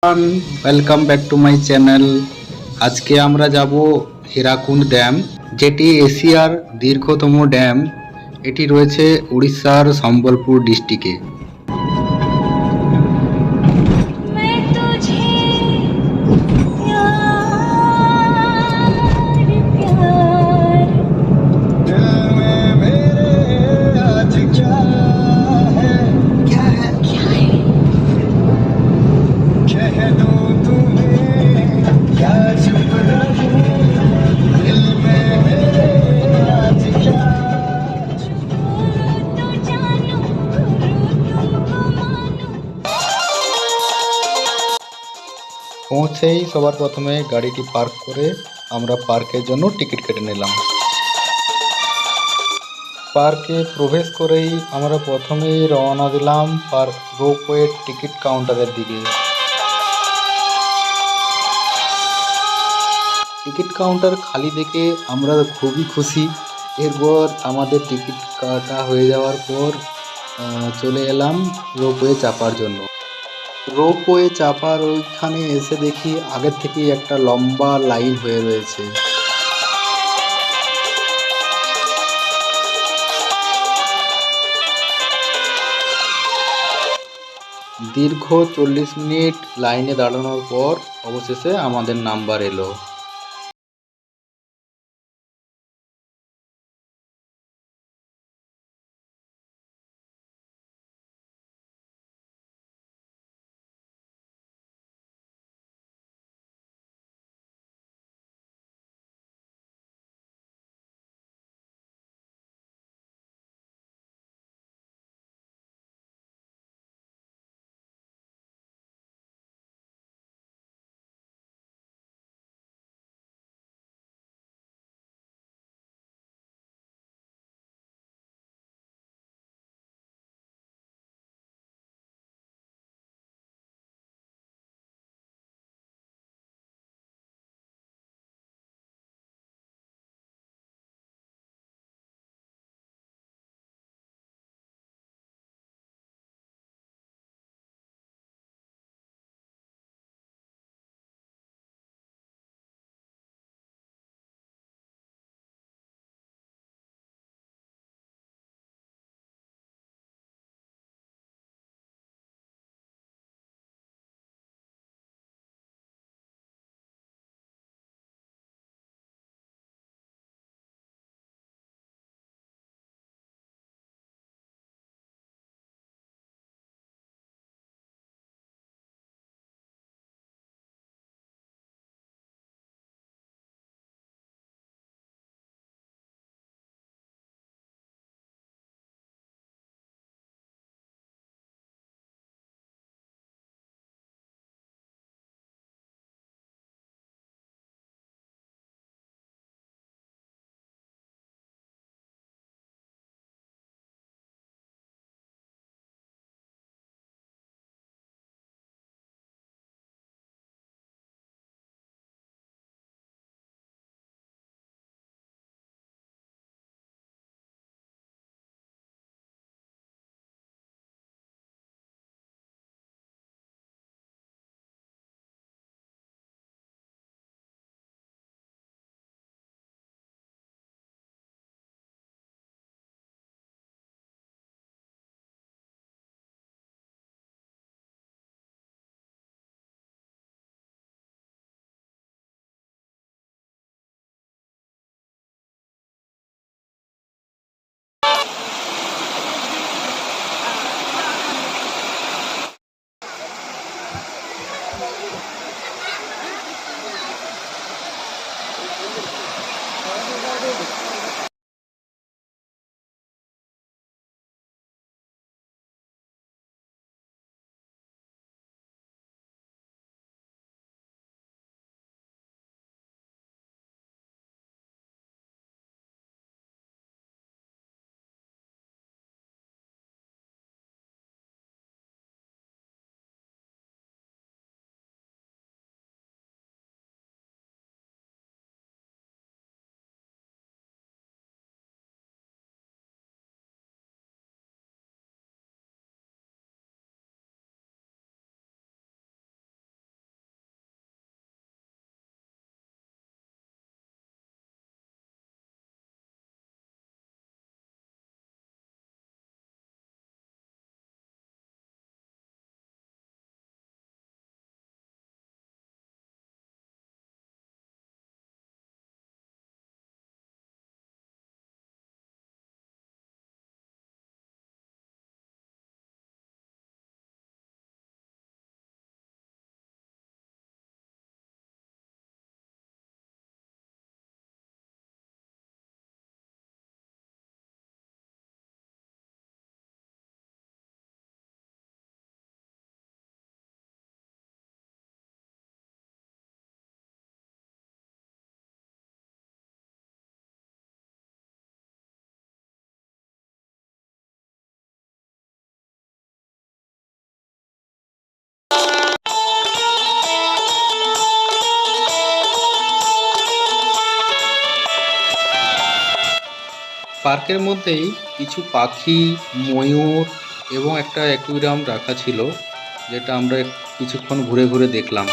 Welcome back to my channel. আজকে আমরা যাব হীরাকুন্ড ড্যাম, যেটি এশিয়ার দীর্ঘতম ড্যাম। এটি রয়েছে উড়িষ্যার সম্বলপুর ডিস্ট্রিক্টে। मैं तुझे प्यार प्यार दिल में मेरे आज क्या है क्या है कह दूं तुम्हें क्या चुप रहूं दिल में मेरे आज क्या बोलो तो जानू करूँ तुमको मानू পৌঁছেই সবার প্রথমে গাড়িটি পার্ক করে আমরা পার্কের জন্য টিকিট কেটে নিলাম। পার্কে প্রবেশ করেই আমরা প্রথমেই রওনা দিলাম পার্ক রোপওয়ে টিকিট কাউন্টারের দিকে। টিকিট কাউন্টার খালি দেখে আমরা খুবই খুশি। এরপর আমাদের টিকিট কাটা হয়ে যাওয়ার পর চলে এলাম রোপওয়ে চাপার জন্য। রোপওয়ে চাপার ওইখানে এসে দেখি আগের থেকেই একটা লম্বা লাইন হয়ে রয়েছে। দীর্ঘ 40 মিনিট লাইনে দাঁড়ানোর পর অবশেষে আমাদের নাম্বার এলো। পার্কের মধ্যেই কিছু পাখি, ময়ূর এবং একটা অ্যাকুয়ারিয়াম রাখা ছিল, যেটা আমরা কিছুক্ষণ ঘুরে ঘুরে দেখলাম।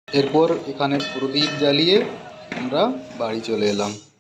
এরপর এখানে প্রদীপ জ্বালিয়ে আমরা বাড়ি চলে এলাম।